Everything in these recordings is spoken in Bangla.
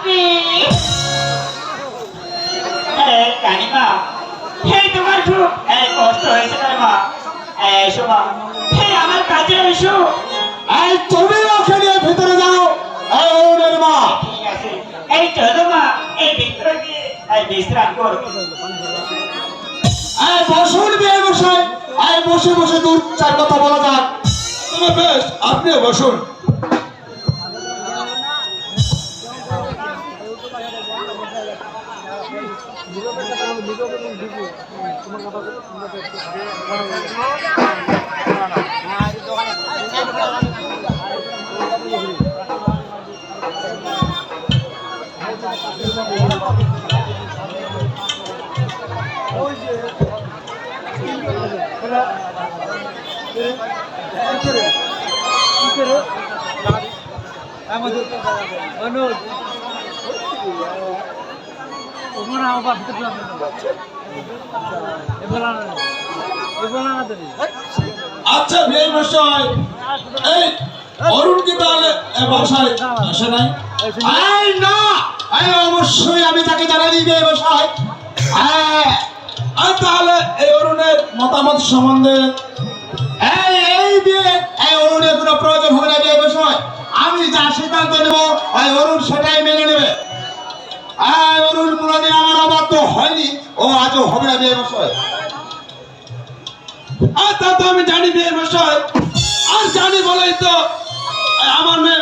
আপনি কানিমা হে তোমার খুব কষ্ট হয়েছে কানিমা এসো মা হে আমার কাছে এসো তুমি ওকে নিয়ে ভিতরে যাও ওর মা ঠিক আছে এই চলো মা এই ভিতরে গিয়ে বিশ্রাম করো বসুন বিয়ে বসায় বসে বসে দু চার কথা বলা যাক তবে বেশ আপনিও বসুন আচ্ছা বিয়ে মশাই এই অরুণ কি তাহলে বাসায় আসে নাই না অবশ্যই আমি তাকে জানাই দিই বিয়ে মশাই তাহলে এই অরুণের মতামত সম্বন্ধে এই বিয়ে অরুণের কোনো প্রয়োজন হবে না বিয়ে মশাই আমি যা সিদ্ধান্ত নেব অরুণ সেটাই মেনে নেবে অরুণ কোনোদিন আমার অবাধ্য হয়নি ও আজও হবে না বিয়ে মশাই তা তো আমি জানি বিয়ে মশাই আর জানি বলেই তো আমার মেয়ে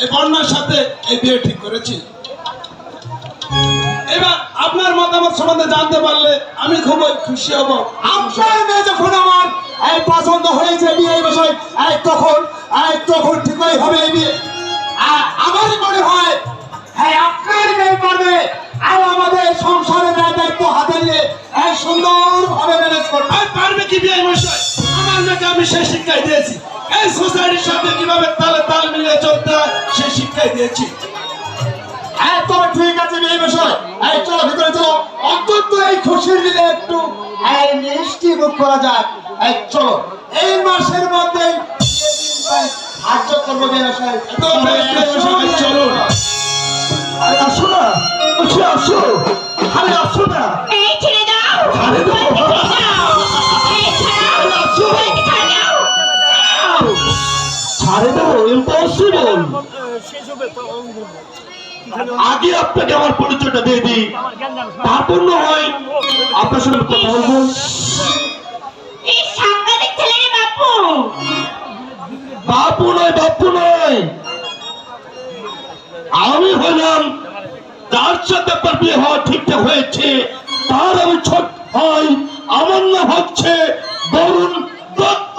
এই বন্যার সাথে এই বিয়ে ঠিক করেছি এবার আপনার মতামত সম্বন্ধে জানতে পারলে আমি খুবই খুশি হব আপনার মেয়ে যখন আমার পছন্দ হয়েছে বিয়ে বিষয় তখন ঠিকই হবে এই বিয়ে আমার মনে হয় আপনার মেয়ে পারবে আর আমাদের সংসারের দায়িত্ব হাতে নিয়ে সুন্দর ভাবে ম্যানেজ করবে পারবে কি বিয়ে বিষয় আমার মেয়েকে আমি সেই শিক্ষাই দিয়েছি এই সোসাইটির সাথে কিভাবে তালে তাল মিলিয়ে চলতে হয় সেই শিক্ষাই দিয়েছি তবে ঠিক আছে এই বিষয় চলো ভিতরে চলো অন্তত এই খুশির দিনে একটু মিষ্টি মুখ করা যাক চলো এই মাসের মধ্যে সাহায্য করবো ব্যবসায় চলো আসো না আসো আরে আসো না ছেড়ে দাও আরে ছাড়ে দেবো ইম্পসিবল আগে আপনাকে আমার পরিচয়টা দিয়ে দিই তারপর না হয় আপনার সঙ্গে কথা বলবো বাপু নয় আমি হলাম যার সাথে আপনার বিয়ে হওয়া ঠিকঠাক হয়েছে তার আমি ছোট হয় আমার নাম হচ্ছে বরুণ দত্ত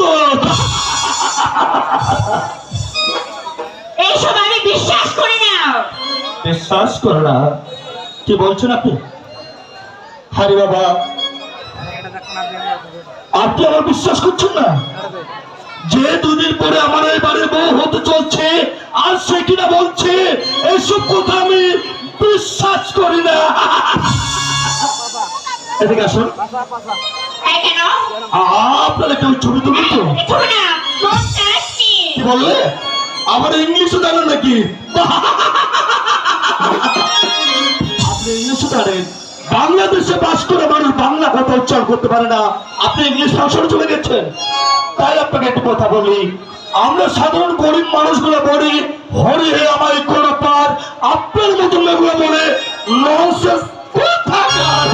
এইসব আমি বিশ্বাস করি না বিশ্বাস করো না কি বলছেন আপনি হরি বাবা আপনি আমার বিশ্বাস করছেন না যে দুদিন পরে আমার এই বাড়ির বউ হতে চলছে আর সে কিনা বলছে এসব কথা আমি বিশ্বাস করি না এদিকে আসুন আপনারা কেউ ছবি তুলবেন তো কি বললে আমার ইংলিশও জানেন নাকি আপনি ইংলিশও জানেন বাংলাদেশে বাস করে মানুষ বাংলা কথা উচ্চারণ করতে পারে না আপনি ইংলিশ ভাষায় চলে গেছেন তাই আপনাকে একটু কথা বলি আমরা সাধারণ গরিব মানুষগুলো বলি হরি হে আমায় কোনো পার আপনার মতন মেয়েগুলো বলে ননসেন্স কোথাকার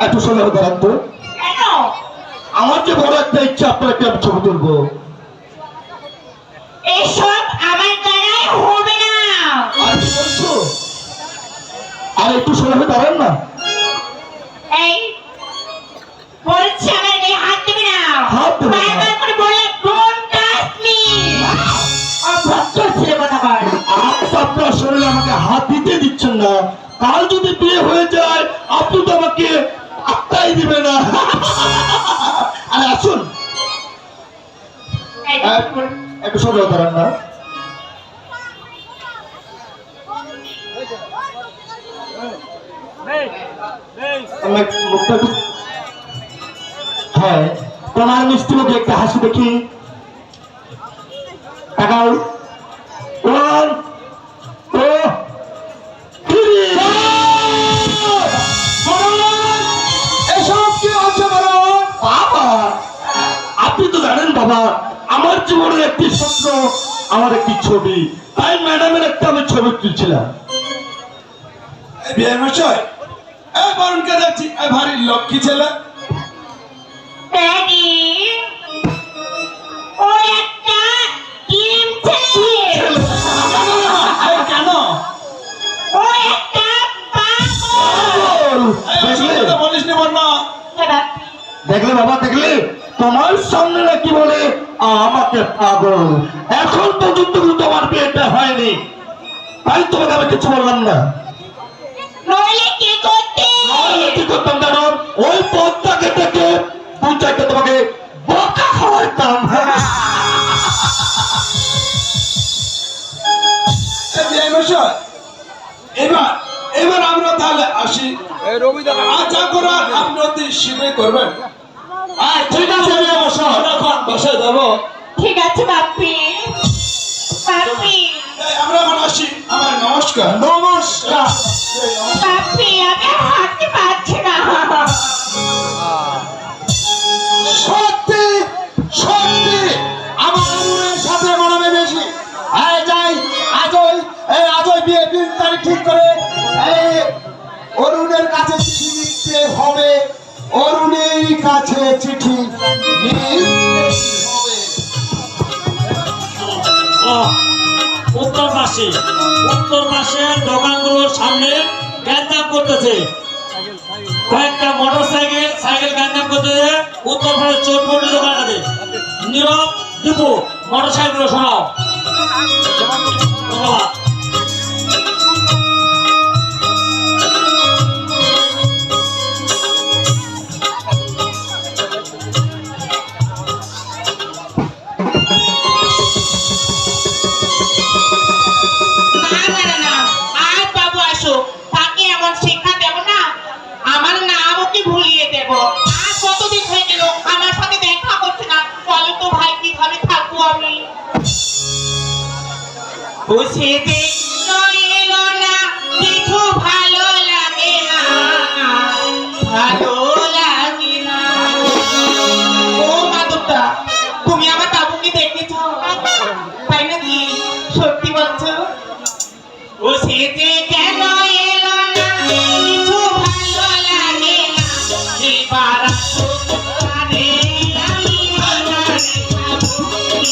একটু সময় দাঁড়ান তো আমার যে বড় একটা ইচ্ছা আপনাকে আমি ছবি তুলবো এসব আমার দ্বারাই হবে না আর কি বলছো আর একটু সময় দাঁড়ান না এই বলছি আমার গায়ে হাত দেবে না হাত দেবে না। বারবার করে বললে ডোন্ট টাচ মি অভদ্র ছেলে কথা বল আপনার শরীরে আমাকে হাত দিতে দিচ্ছেন না কাল যদি বিয়ে হয়ে যায় আপনি তো আমাকে আত্মাই দিবে না আরে আসুন একটু সময় দাঁড়ান না আমার মুখটা হ্যাঁ, তোমার মিষ্টি মুখে একটা হাসি দেখি। তাকাও। 1 2 3। এসব কি হচ্ছে বলুন? বাবা, আপনি তো জানেন বাবা, আমার জীবনের একটি স্বপ্ন, আমার একটি ছবি, তাই ম্যাডামের একটা আমি ছবি তুলছিলাম। বিয়ে মশাই, এই বরুণকে দেখছি ভারী লক্ষ্মী ছেলে। ড্যাডি ও একটা টিম ছেলে, এই কেন? ও একটা পাগল। এই সত্যি তো বলিস নি বন্যা। দেখলে বাবা, দেখলে তোমার সামনে নাকি বলে আমাকে পাগল। এখন পর্যন্ত কিন্তু আমার বিয়েটা হয়নি, তাই তোমাকে আমি কিছু বললাম না। নইলে কি করতে? নাহলে কি করতাম জানো? ওই পথটাকে থেকে দু চারটে তোমাকে বকা খাওয়াইতাম। এই বিয়ে মশাই, এবার এবার আমরা তাহলে আসি। আর যা করার আপনি অতি শীঘ্রই করবেন। ঠিক আছে বিয়ে মশাই। এখন বাসায় যাবো। ঠিক আছে বাপ্পি, বাপ্পি, এই আমরা এখন আসি। আমার নমস্কার। নমস্কার। বাপ্পি, আমি আর হাঁটতে পারছি না। সত্যি সত্যি আমার অরুণের সাথে মানাবে বেশি। এই যাই আজই বিয়ে 3 তারিখ ঠিক করে এই অরুণের কাছে চিঠি লিখতে হবে। অরুণের কাছে চিঠি লিখতে হবে। উত্তর পাশে দোকানগুলোর সামনে গ্যাঞ্জাম করতেছে, কয়েকটা মোটর সাইকেল গ্যাঞ্জাম করতেছে। উত্তর পাশে চোটপটি দোকান আছে। নীরব দীপু মোটর সাইকেল শোনাও। ধন্যবাদ। না, আজ বাবু আসুক, তাকে এমন শিক্ষা দেব না, আমার নাম ওকে ভুলিয়ে দেব। আজ কতদিন হয়ে গেল আমার সাথে দেখা করছে না, বলো তো ভাই কিভাবে থাকবো আমি? বুঝে দেখলো এলো না, কিছু ভালো লাগে না, ভালো লাগে না। ও মাধবদা, তুমি আমার বাবুকে দেখেছ? তাই নাকি? সত্যি বলছো? ও সেজে কেন এলো না, কিছু ভালো লাগে না, এবার আসুক পারে, আমি মজারে খাবো,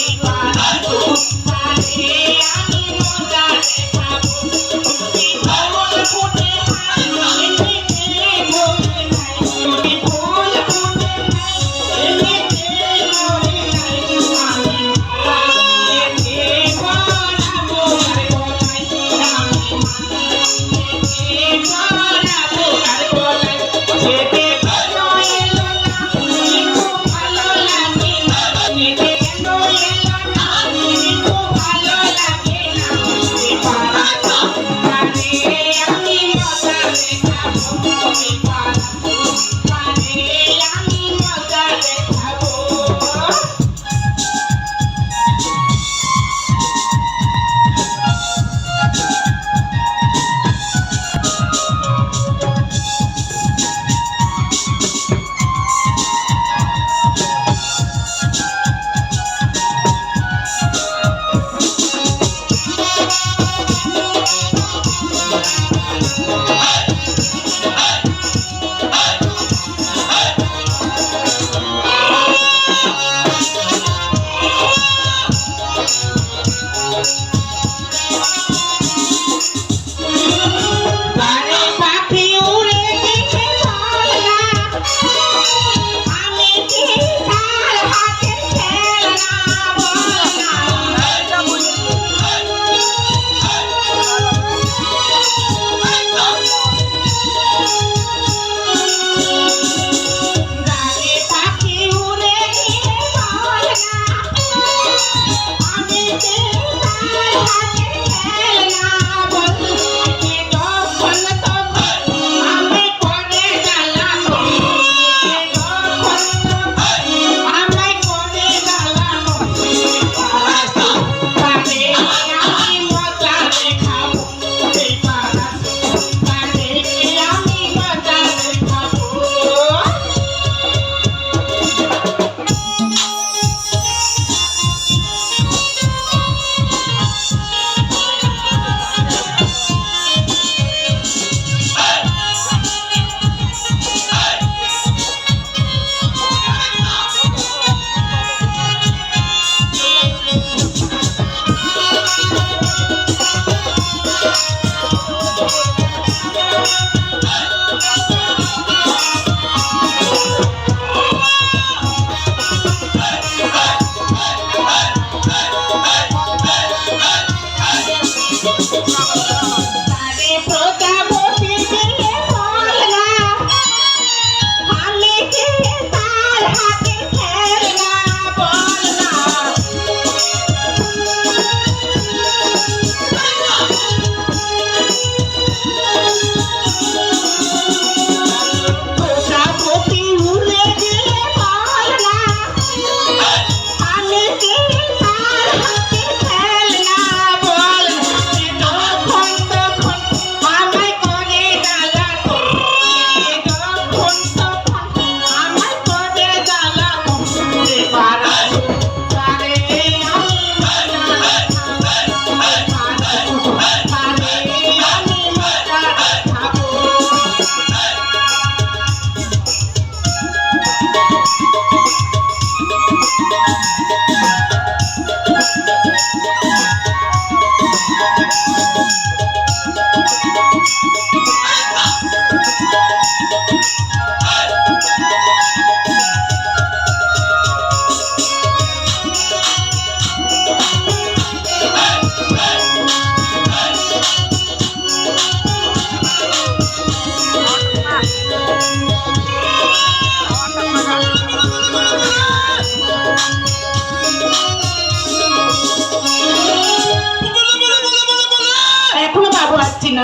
এবার আসুক পারে, আমি মজারে খাবো। তুমি ফুল ফুটে নাই, এসেছে মরে নাই, তুমি ফুল ফুটে নাই, এসেছে মরে নাই, আমি মায়েতে ভরাবো আর গলায়, আমি মায়েতে ভরাবো আর গলায়। যেতে কেন এলো না,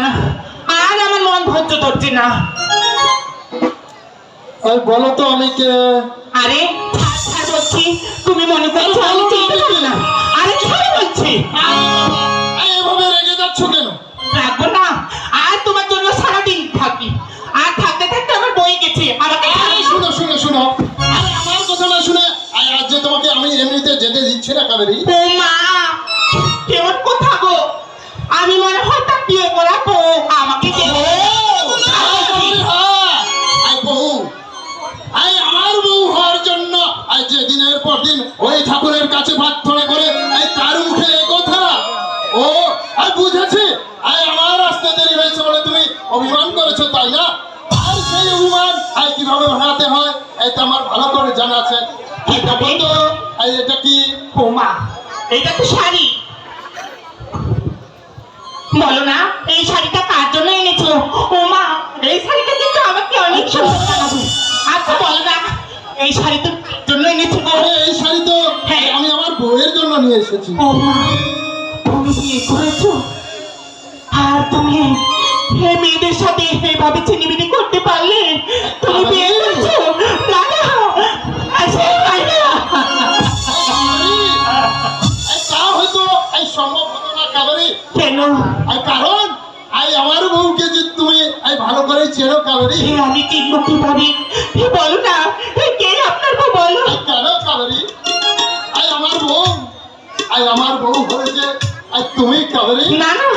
না, আর আমার মন ধৈর্য ধরছে না। এই বলো তো আমি কে? আরে ছাড় ছাড় বলছি, তুমি মনে করছো আমি চিনতে পারি না? আরে ছাড় বলছি। এভাবে রেগে যাচ্ছ কেন? রাখবো না, আর তোমার জন্য সারাদিন থাকি, আর থাকতে থাকতে আমার বই গেছে। আমাকে আরে শুনো শুনো শুনো, আরে আমার কথা না শুনে আজ যে তোমাকে আমি এমনিতে যেতে দিচ্ছি না কাবেরী। ও মা, কেমন কথা গো, আমি মনে হয় তা বিয়ে করাবো আমাকে আমার বউ হওয়ার জন্য যে দিনের পর দিন ওই ঠাকুরের কাছে প্রার্থনা করে তার মুখে এ কথা। ও বুঝেছি, আমার আসতে দেরি হয়েছে বলে তুমি অভিমান করেছো, তাই না? আর সেই অভিমান কিভাবে ভাঙাতে হয় এটা আমার ভালো করে জানা আছে। এটা বলতো এটা কি? ও মা, এটা তো শাড়ি। বলো না, এই শাড়িটা কার জন্য এনেছো? ও মা, এই শাড়িটা কিন্তু আমাকে অনেক সুন্দর লাগাবে। আচ্ছা বলো না, এই শাড়ি তো কার জন্য এনেছো গো? আরে এই শাড়ি তো হ্যাঁ। আমি আমার বউয়ের জন্য নিয়ে এসেছি। ও মা, তুমি বিয়ে করেছো, আর তুমি এই মেয়েদের সাথে এইভাবে চিনিবিনি করতে পারলে? তুমি বিয়ে করেছো? না না, আসে না। তা হয়তো সম্ভব হতো না কাবেরী। কেন? কারণ আমার বউকে যে তুমি ভালো করে চেনো কাবেরী। আমি চিনব কিভাবে? বলো না, কে আপনার বউ? বলো। কেন কাবেরী? আমার বউ হয়েছে তুমি কাবেরী। না না,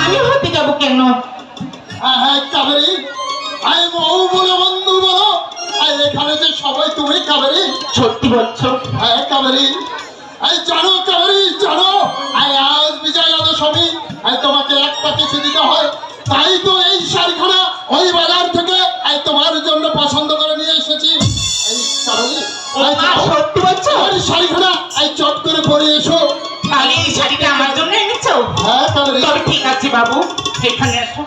আমি হতে যাবো কেন? হ্যাঁ কাবেরী, বউ বলে বন্ধু বলো, এখানে যে সবাই তুমি কাবেরী। সত্যি বলছো? হ্যাঁ কাবেরী, জানো কাবেরী জানো, আজ বিজয় দশমী, তোমাকে একটা কিছু দিতে হয়, তাই তো এই শাড়িখানা ওই বাজার থেকে তোমার জন্য পছন্দ করে নিয়ে এসেছি। কাবেরী, সত্যি বলছো? এই শাড়িখানা চট করে পরে এসো। তাহলে এই শাড়িটা আমার জন্য এনেছো? হ্যাঁ কাবেরী। তবে ঠিক আছে বাবু, এখানে আসো,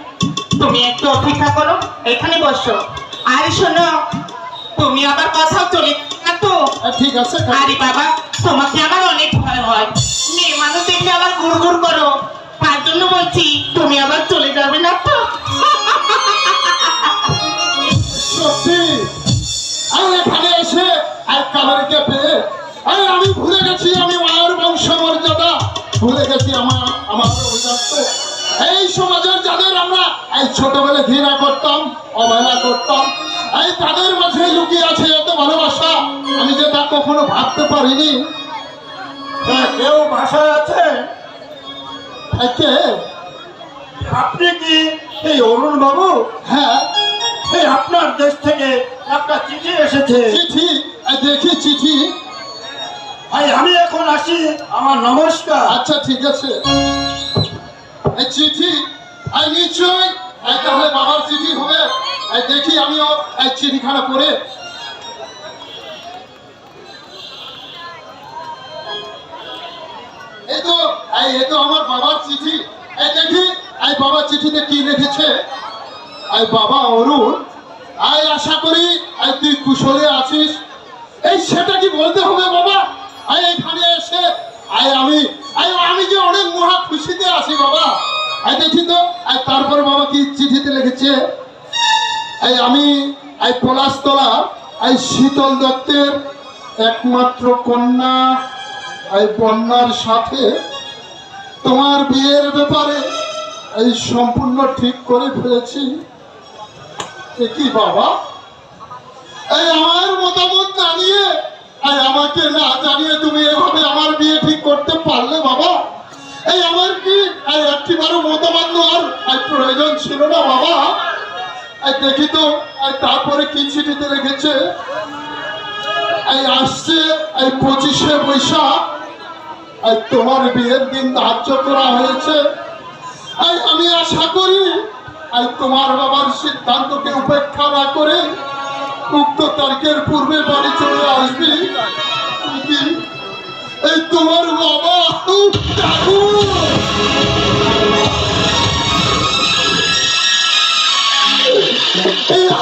তুমি একটু অপেক্ষা করো, এখানে বসো। আর শোনো, তুমি আবার কোথাও চলে যাবে না তো? ঠিক আছে আরে বাবা, তোমাকে আমার অনেক ভয় হয়, মেয়ে মানুষ দেখলে আবার গুড় করো, তার জন্য বলছি তুমি আবার চলে যাবে না তো? সত্যি এখানে এসে কাবেরীকে পেয়ে আমি ভুলে গেছি আমি মায়ের বংশ মর্যাদা, ভুলে গেছি আমার অভিজাত্য। এই সমাজের যাদের আমরা ছোটবেলায় ঘৃণা করতাম, অবহেলা করতাম, তাদের মাঝে লুকিয়ে আছে এত ভালোবাসা, আমি যে তা কখনো ভাবতে পারিনি। কেউ ভাষায় আছে? কে? আপনি কি এই অরুণ বাবু? হ্যাঁ। এই আপনার দেশ থেকে একটা চিঠি এসেছে। চিঠি? দেখি চিঠি। আমি এখন আসি, আমার নমস্কার। আচ্ছা ঠিক আছে। চিঠি নিশ্চয় তাহলে বাবার চিঠি হবে। দেখি আমিও চিঠিখানা পড়ে। এই তো আমার বাবার চিঠি। দেখি বাবার চিঠিতে কি লিখেছে। বাবা অরুণ, আশা করি তুই কুশলে আছিস। সেটা কি বলতে হবে বাবা? এখানে এসে আমি যে অনেক মহা খুশিতে আছি বাবা। দেখি তো তারপর বাবা কি চিঠিতে লিখেছে। আমি পলাশতলা শীতল দত্তের একমাত্র কন্যা বন্যার সাথে তোমার বিয়ের ব্যাপারে সম্পূর্ণ ঠিক করে ফেলেছি। কি বাবা, আমার মতামত জানিয়ে আমাকে না জানিয়ে তুমি এভাবে আমার বিয়ে ঠিক করতে পারলে বাবা? আমার কি একটিবারও মতামত নেওয়ার প্রয়োজন ছিল না বাবা? দেখি তো তারপরে কি চিঠিতে রেখেছে। আসছে 25শে বৈশাখ তোমার বিয়ের দিন ধার্য করা হয়েছে। আমি আশা করি তোমার বাবার সিদ্ধান্তকে উপেক্ষা না করে উক্ত তারিখের পূর্বে বাড়ি চলে আসবি। তোমার বাবা ঠাকুর।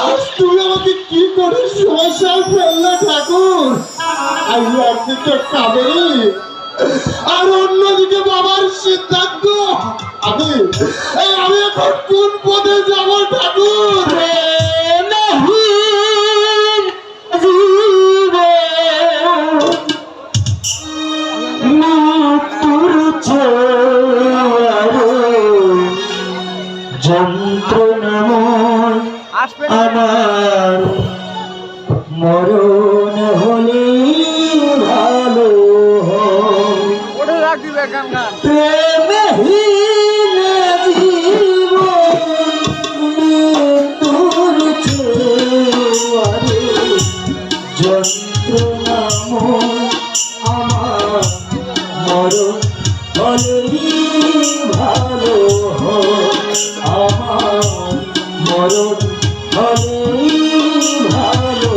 আজ তুমি আমাকে কি করে সমস্যায় ফেললে ঠাকুর? একদিকে কাবেরী, আর অন্যদিকে বাবার সিদ্ধান্ত। আমি এখন কোন পথে যাব ঠাকুর? যন্ত্রণাময় আমার মরণ হলে ভালো প্রেমহীন জীবন মৃত্যুর ছোঁয়ারে যন্ত্রণাময় আমার মরণ হলে ভালো আমার মরণ হলে ভালো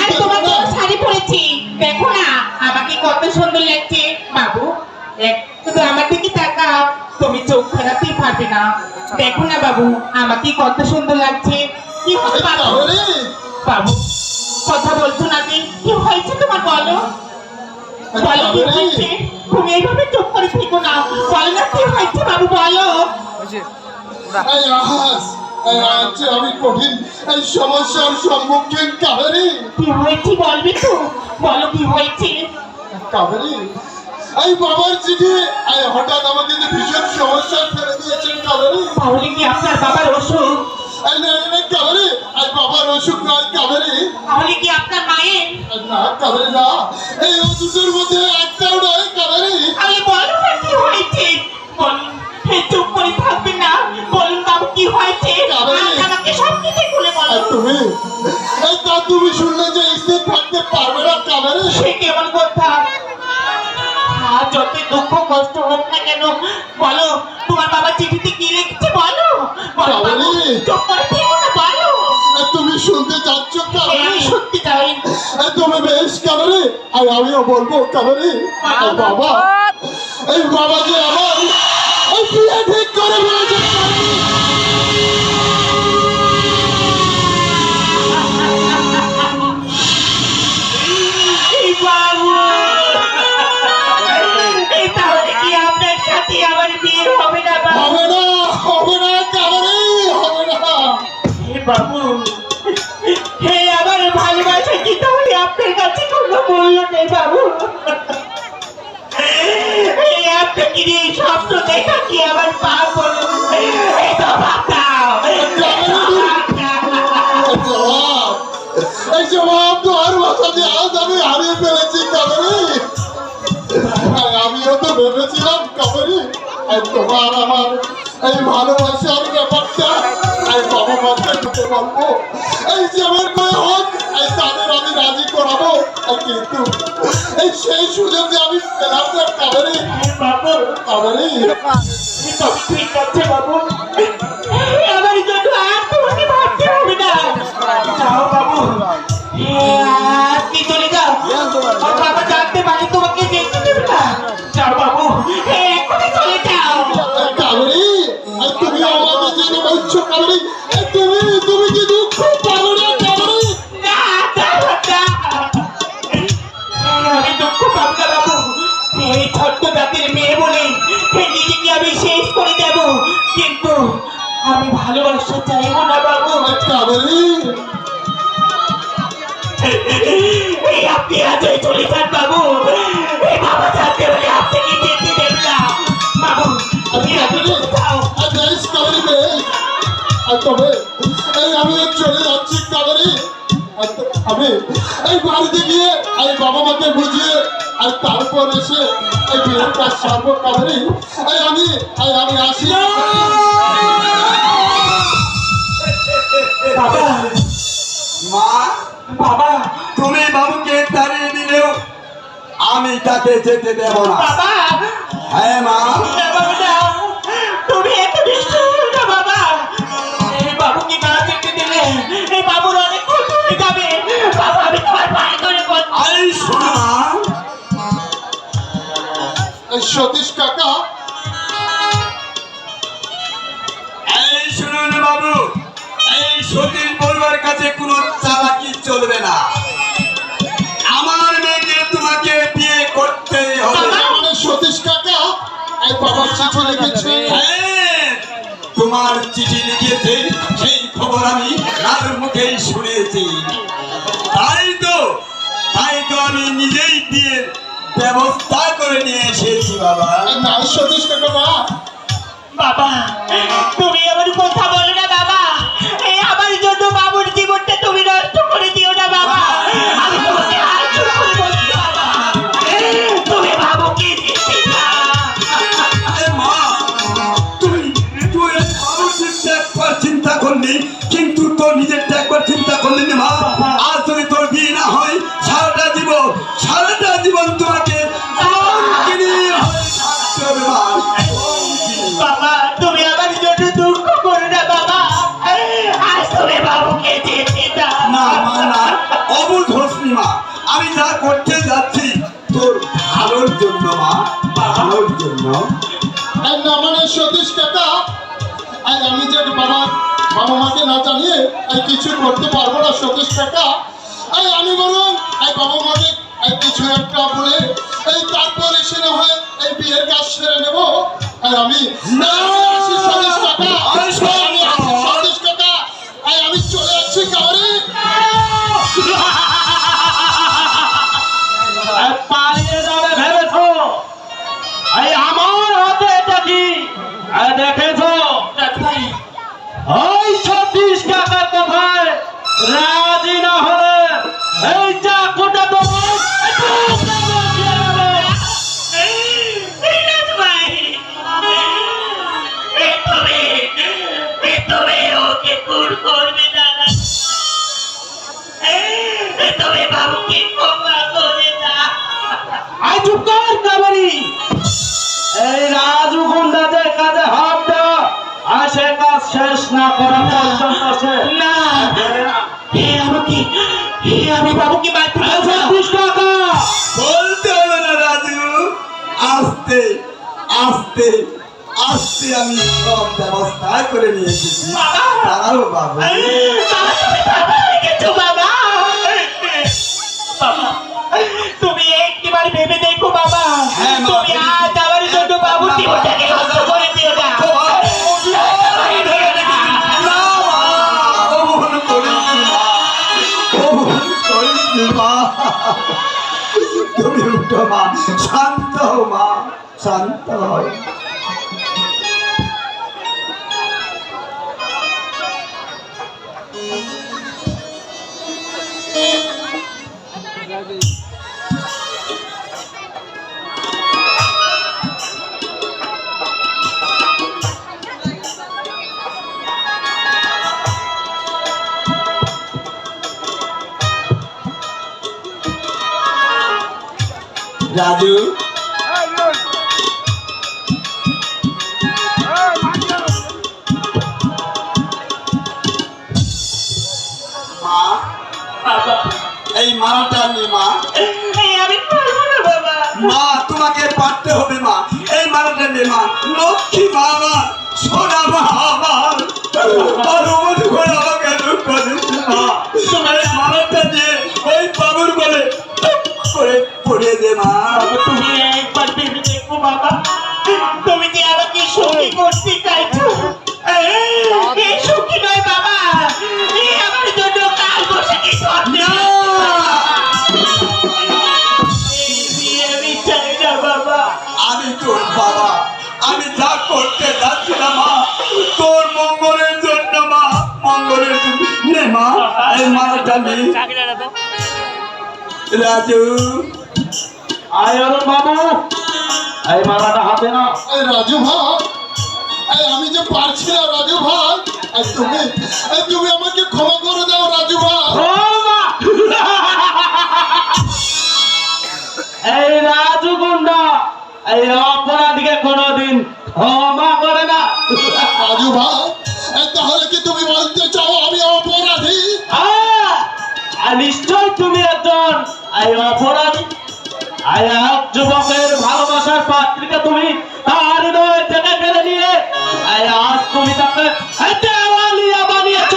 আর তোমার তো শাড়ি পরেছি, দেখো না আমাকে কত সুন্দর লাগছে। বাবু শুধু আমার দিকে তাকাও, তুমি চোখ ফেরাতেই পারবে না। দেখো না বাবু আমাকে কত সুন্দর লাগছে। কি হলো বাবু? বাবু কথা বলছো না যে, কি হয়েছে তোমার বলো? বলো কি হয়েছে? তুমি এইভাবে চুপ করে থেকো না, বলো না কি হয়েছে বাবু বলো। আমি কঠিন এই সমস্যার সম্মুখীন। কাবেরী, কি হয়েছে বলবি তো? বলো কি হয়েছে? কাবেরী, এই বাবার চিঠি হঠাৎ আমাকে যে ভীষণ সমস্যায় ফেলে দিয়েছেন। কাবেরী, তাহলে কি আপনার বাবার অসুখ? কাবেরী, বাবার অসুখ নয়। কাবেরী, তাহলে কি আপনার মায়ের? না কাবেরী না, এই দুটোর মধ্যে একটাও নয়। কাবেরী, তাহলে বলো না কি হয়েছে? বলুন, চুপ করে থাকবেন না, বলুন বাবু কি হয়েছে? আমাকে সব কিছু খুলে বলো। তুমি শুনলে যে স্থির থাকতে পারবে না। কাবেরী, সে কেমন কথা? যত দুঃখ কষ্ট হোক না কেন বলো, তোমার বাবা চিঠিতে কি লিখছে বলো। বলো বাবু, চুপ করে থেকো না, বলো। তুমি শুনতে চাচ্ছ? আমি সত্যি চাই। তুমি বেশ। কাবেরী, আর আমিও বলবো। কাবেরী, বাবা, এই বাবা যে আমার বিয়ে ঠিক করে বলেছে। এই বাবু, হে আমার ভালোবাসা কি তাহলে আপনার কাছে কোনো মূল্য নেই বাবু? এই আপনাকে নিয়ে স্বপ্ন দেখা কি আমার পাপ হলো? এই তো ভাব দাও, এই জবাব, এই জবাব তো আর ভাষা দিয়ে আজ আমি হারিয়ে ফেলেছি কাবেরী। আমিও তো ভেবেছিলাম কাবেরী তোমার আমার এই ভালোবাসার ব্যাপারটা এই বাবা মাকে দিতে পারবো, এই যেমন করে হোক এই তাদের আমি রাজি করাবো, কিন্তু এই সেই সুযোগে আমি পেলাম না কাবেরী। বাবু, কাবেরী সব ঠিক আছে বাবু, আমার জন্য আর তোমাকে ভাবতে হবে না। যাও বাবু, আপনি চলে যাও, ওর বাবা জানতে পারে তোমাকে দেখতে দেবে না। যাও বাবু, এক্ষুনি চলে যাও। কাবেরী তুমি আমাকে জেনে বলছো কাবেরী, তুমি কি দুঃখ পাবো না কাবেরী? না, না, না। আমি দুঃখ পাবো না বাবু, এই ছোট্ট জাতির মেয়ে বলে নিজেকে আমি শেষ করে দেব, কিন্তু আমি ভালোবাসা চাইবো না বাবু। কাবেরী এই আপনি আজই চলে যান বাবু, এই বাবা জানতে হলে আপনাকে যেতে দেব না বাবু, তুমি আজই চলে যাও। বেশ কাবেরী বেশ, তবে এই আমি চলে যাচ্ছি কাবেরী। আমি এই বাড়িতে গিয়ে এই বাবা মাকে বুঝিয়ে আর তারপর এসে এই বিয়ের কাজ সারবো কাবেরী। আমি আসি। বাবা, মা, বাবা, তুমি বাবুকে তাড়িয়ে দিলেও আমি তাকে যেতে দেব না। বাবা, হ্যাঁ মা, না বাবা না, তুমি এত নিষ্ঠুর না বাবা। এই বাবুকে না যেতে দিলে এই বাবুর অনেক ক্ষতি হয়ে যাবে বাবা, আমি তোমার পায়ে ধরে বলছি। এই শোনো মা, এই সতীশ কাকা এই শুনুন বাবু, এই সতীশ বলবার কাছে কোনো চালাকি চলবে না। আমার মেয়েকে তোমাকে বিয়ে করতেই হবে। মানে সতীশ কাকা এই বাবার চিঠি লিখেছে। হ্যাঁ, তোমার চিঠি লিখেছে সেই খবর আমি তার মুখেই শুনেছি। তাই তো আমি নিজেই বিয়ের ব্যবস্থা করে নিয়ে এসেছি বাবা। না সতীশ কাকা না, বাবা, তুমি আমার কথা বলো না বাবা, এই আমার জন্য বাবুর জীবনটা তুমি নষ্ট করে দিও না বাবা। আমি তোমাকে হাত জোড় করে বলছি বাবা, তুমি বাবুকে যেতে দাও। আরে মা, তুই বাবুর একবার চিন্তা করলি, কিন্তু তোর নিজের একবার চিন্তা করলি না মা। আর যদি তোর বিয়ে না হয় সারাটা জীবন তোমাকে অঙ্কিনী হয়ে থাকতে হবে মা। বাবা, তুমি আমার জন্য দুঃখ করো না বাবা, আজ তুমি বাবুকে যেতে দাও। না মা না, অবুঝ হোসনি মা, আমি যা করতে যাচ্ছি তোর ভালোর জন্য মা, ভালোর জন্য। না মানে সতীশ কাকা আমি যে বাবা মাকে না জানিয়ে কিছু করতে পারবো না সতীশ কাকা। আমি বরং বাবা মাকে কিছু একটা বলে তারপর এসে না হয় এই বিয়ের কাজ সেরে নেবো। আমি আসি সতীশ কাকা, আমি আসি সতীশ কাকা, আমি চলে যাচ্ছি কাবেরী। পালিয়ে যাবে ভেবেছো? এই আমার হাতে এটা কি দেখেছো? ওই 26 টাকার কথায় রাজি না হলে এই চাকুটা তো বাবুকে ক্ষমা করে দাও। আই চুপ কর কাবেরী। এই রাজু গুন্ডাদের কাজে হাত দেওয়া আর সে কাজ শেষ না করা পর্যন্ত সে না, আমি বাবুকে মারতে পারবো না। 26 টাকা বলতে হবে না রাজু, আস্তে আস্তে আস্তে আমি সব ব্যবস্থা করে নিয়ে এসেছি। দাঁড়াও বাবু। বাবা, তুমি বাবা হয়ে গেছো বাবা। বাবা, তুমি একটিবার ভেবে দেখো বাবা, হ্যাঁ, মা, তুমি আজ আমার জন্য বাবুর জীবনটাকে নষ্ট করে দিও না। না মা, তুমি উঠো মা, শান্ত হও মা, শান্ত হও। রাজু, মা, এই মালাটা নে মা। আমি পারবো না বাবা। মা তোমাকে পারতে হবে মা, এই মালাটা নে মা। লক্ষ্মী মা আমার, সোনা মা আমার, আর অমন করে আমাকে দুঃখ দিচ্ছে মা। তোমার এই মালাটা দিয়ে ওই বাবুর বলে করে পড়িয়ে দে মা। তুমি একবার ভেবে দেখো বাবা, তুমি যে আমাকে সুখী করতে চাইছো, এই সুখী নয় বাবা, এই আমার জন্য কাল বৈশাখী ঝড়। এই বিয়ে আমি চাই না বাবা। আমি তোর বাবা, আমি যা করতে যাচ্ছি না মা, তোর মঙ্গলের জন্য মা, মঙ্গলের জন্য। নে মা, এই মালাটা নে। রাজু, আয় অরুণ বাবু, এই মালাটা হাতে না। এই রাজু ভাই, এই আমি যে পারছি না রাজু ভাই, এই তুমি আমাকে ক্ষমা করে দাও রাজু ভাই। এই রাজু গুন্ডা এই অপরাধীকে কোনোদিন ক্ষমা করে না। রাজু ভাই, তাহলে কি তুমি বলতে চাও আমি অপরাধী? আর নিশ্চয় তুমি একজন এই অপরাধী। এই এক যুবকের ভালোবাসার পাত্রীকে তুমি তার হৃদয় থেকে কেড়ে নিয়ে এই আজ তুমি তাকে দেওয়ালিয়া বানিয়েছ।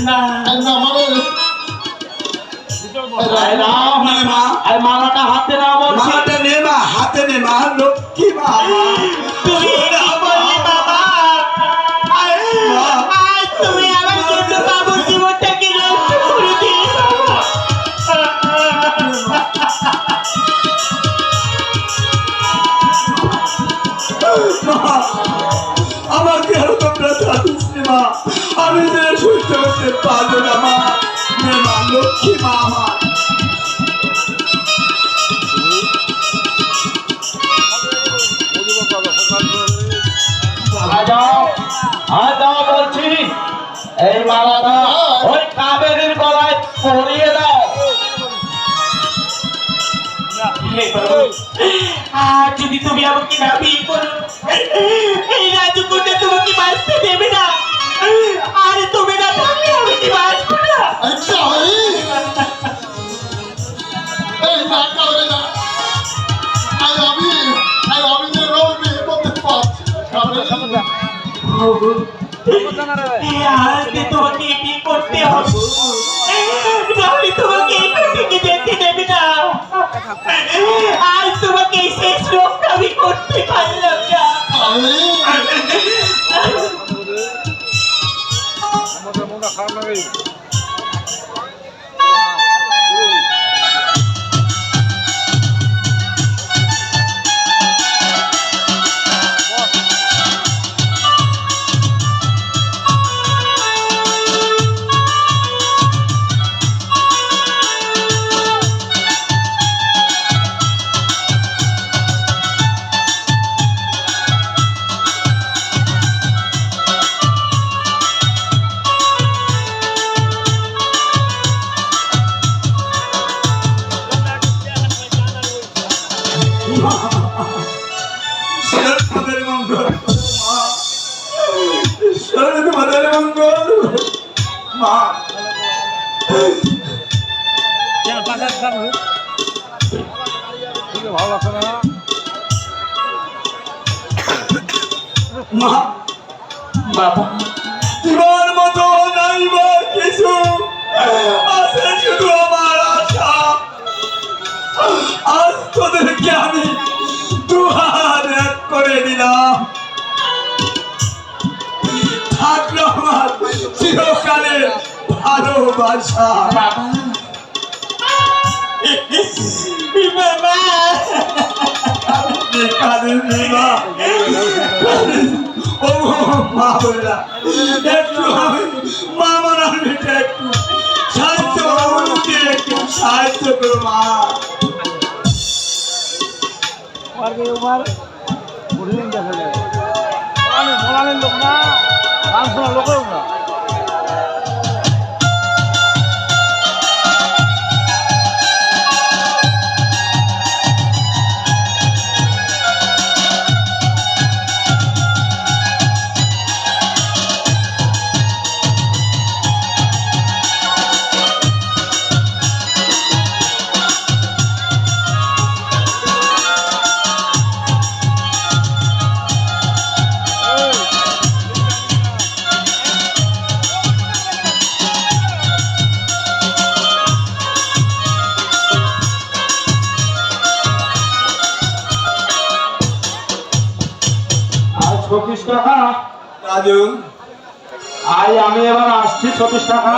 না না মানে এই নাও, নে মা, এই মালাটা হাতে নাও বলছি। মালাটা নে মা, হাতে নে মা, লক্ষ্মী মা আমার। তুমি কি বললে বাবা? আজ তুমি আমার জন্য বাবুর জীবনটাকে নষ্ট করে দিলে বাবা। মা, আমাকে আরো তোমরা ছাড়িস মা, আমি যে সহ্য করতে পারবো না মা। নে মা, লক্ষ্মী মা আমার। আয় যাও বলছি, এই মালাটা ওই কাবেরীর গলায় পরিয়ে দাও। হে বাবু, আর যদি তুমি আমাকে না বিয়ে করো, এই রাজু কোটে তোমাকে বাঁচতে দেবে না। আর তুমি না থাকলে আমি কি বাঁচবো না? এই না কাউরে না, আমি যে রোগ বিয়ে করতে পারছি না। আজকে তোমাকে বিয়ে করতে হবে, নাহলে তোমাকে এখান থেকে যেতে দেবে না। আজ তোমাকে এই শেষ রোগটা আমি করতে পারলাম না। তোমাদের মঙ্গল মা, ঈশ্বরের তোমাদের মঙ্গল মা। ভালো লাগছে না? মা, বাবা, তোমার মতো নাই বা কিছু আছে, শুধু আমার আশা। আজ তোদেরকে আমি দুহাত এক করে দিলাম। থাকলো আমার চিরকালের ভালোবাসা। বাবা বাবা কাঁদেননি মা, ও মা বললা একটু মা মানার মেয়েটা একটু সাহায্য করো, একটু সাহায্য করো মা। লোক না গান শোনা লোকেও না আর 26 টাকা। রাজু আই আমি এবার আসছি 26 টাকা।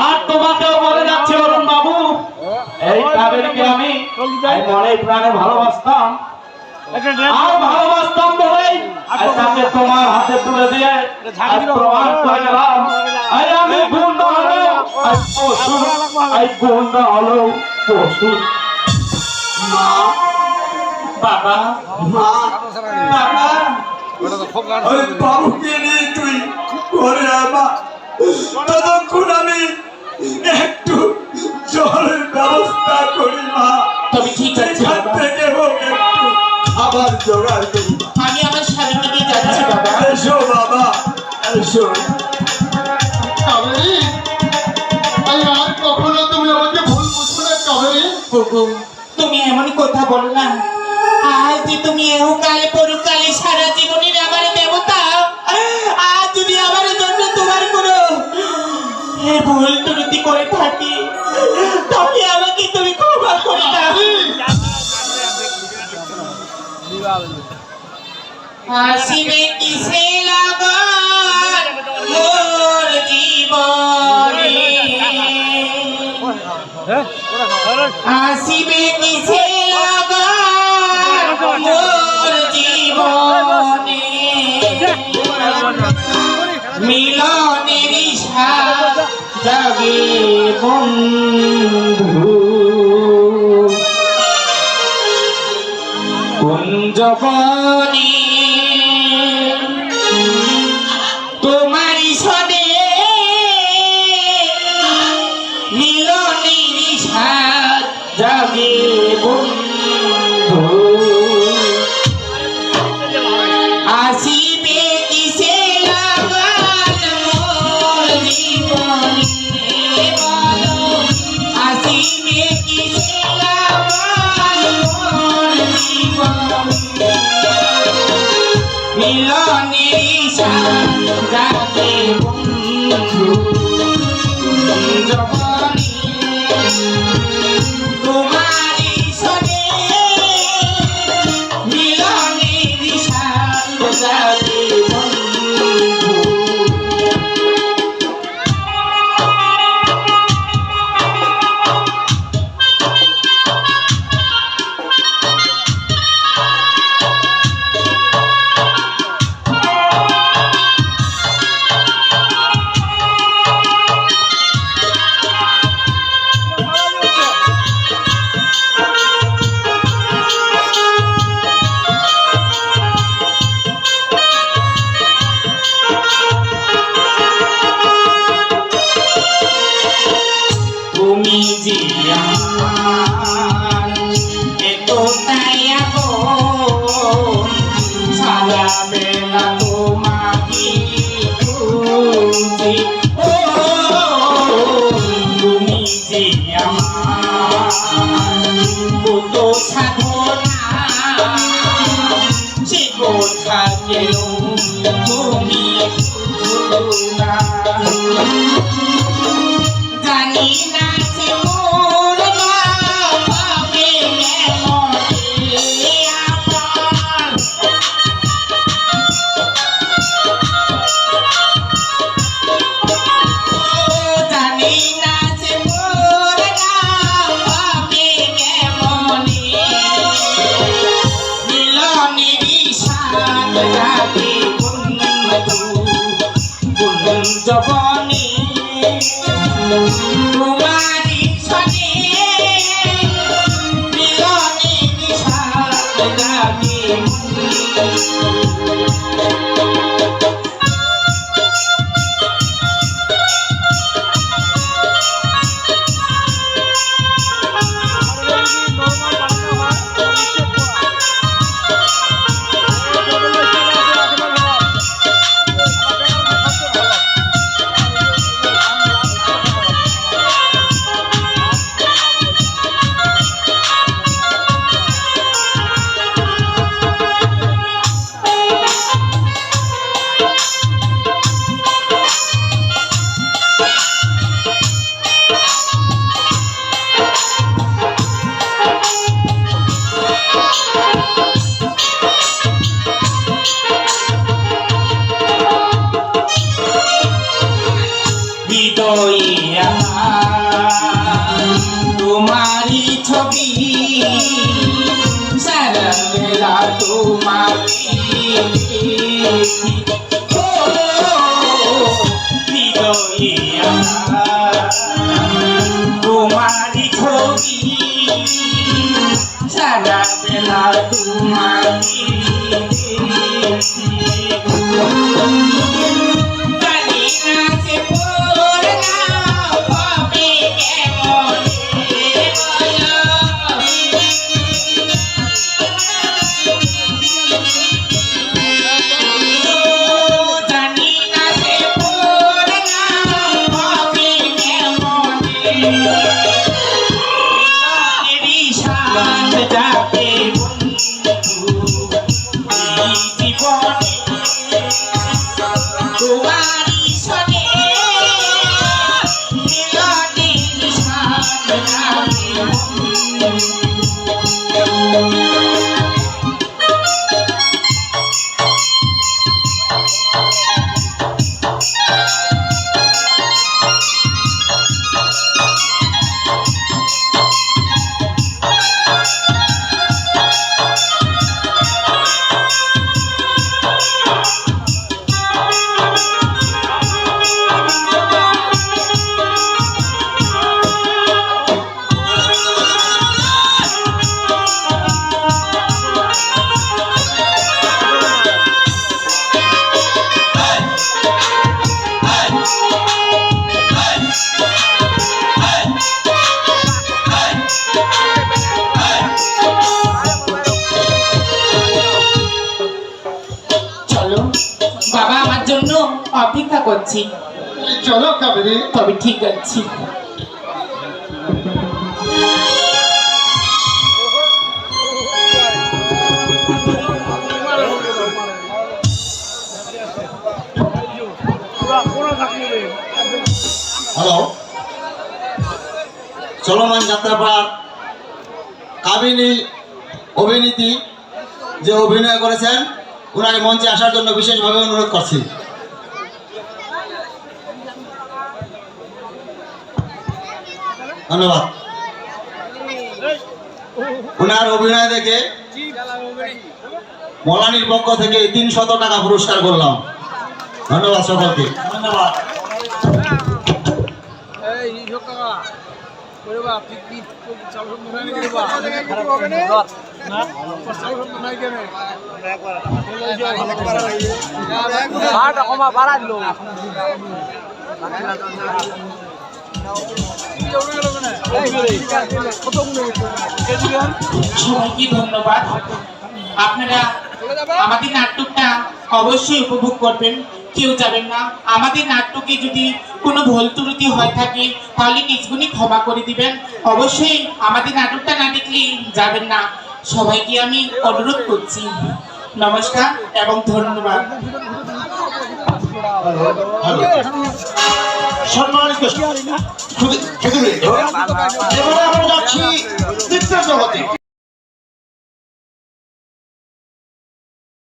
আর তোমাকেও বলে যাচ্ছি অরুণ বাবু, এই কাবেরীকে আমি মনে প্রাণে ভালোবাসতাম, আর ভালোবাসতাম বলেই তাকে তোমার হাতে তুলে দিয়ে আজ প্রমাণ করে গেলাম আমি গুন্ডা হলেও আজ পশু, আজ গুন্ডা হলেও পশু। মা, বাবা মা, বাবা ওই বাবুকে নিয়ে তুই ঘরে আবা, ততক্ষণ আমি একটু জলের ব্যবস্থা করি মা। তুমি ঠিক আছে সেখান বাবা, থেকে হোক একটু খাবার জোগাড় করি মা। আমি আমার স্বামীকে নিয়ে যাচ্ছি বাবা। এসো বাবা, এসো। কাবেরী, এই আর কখনো তুমি আমাকে ভুল বুঝবে না কাবেরী। গুগু তুমি এমন কথা বলো না, আজ যে তুমি এহকালে পরকালে সারা জীবনের আমার দেবতা, আজ যদি আমার জন্য তোমার কোনো ভুল ত্রুটি করে থাকি তাহলে আমাকে তুমি ক্ষমা করে দাও। আসিবে কিসে লাগন মোর জীবনে, আসিবে কিসে লাগন মোর জীবনে, মিলনের সাথ জাগে বন্ধু, কুঞ্জবনে তোমারি সনে, মিলনের সাথ জাগে বন্ধু, আসিবে কিসে লাগন মোর জীবনে, বলো আসিবে কিসে লাগন মোর জীবনে, মিলনের সাথ জাগে বন্ধু, কুঞ্জবনে তোমারি সনে, জবনে তোমারি সনে মিলনে নিশাদ জাগে তোমারি ছবি সারা বেলা তোমারি তোমারি ছবি সারা বেলা তোমারি বাবা আমার জন্য অপেক্ষা করছি চলো কাবেরী তবে ঠিক আছে হ্যালো চলমান যাত্রাপালা কাবিনী অভিনীতি যে অভিনয় করেছেন ওনার মঞ্চে আসার জন্য বিশেষভাবে অনুরোধ করছি ধন্যবাদ ওনার অভিনয় দেখে মলানির পক্ষ থেকে 300 টাকা পুরস্কার করলাম ধন্যবাদ সকলকে ধন্যবাদ বাড়া দিল সবাইকে ধন্যবাদ আপনারা আমাদের নাটকটা অবশ্যই উপভোগ করবেন কেউ যাবেন না আমাদের নাটকে যদি কোনো ভুল ত্রুটি হয়ে থাকে তাহলে নিজগুনি ক্ষমা করে দিবেন অবশ্যই আমাদের নাটকটা না দেখলে যাবেন না সবাইকে আমি অনুরোধ করছি নমস্কার এবং ধন্যবাদ সম্মানিত এবারে আমরা যাচ্ছি চিত্র জগতে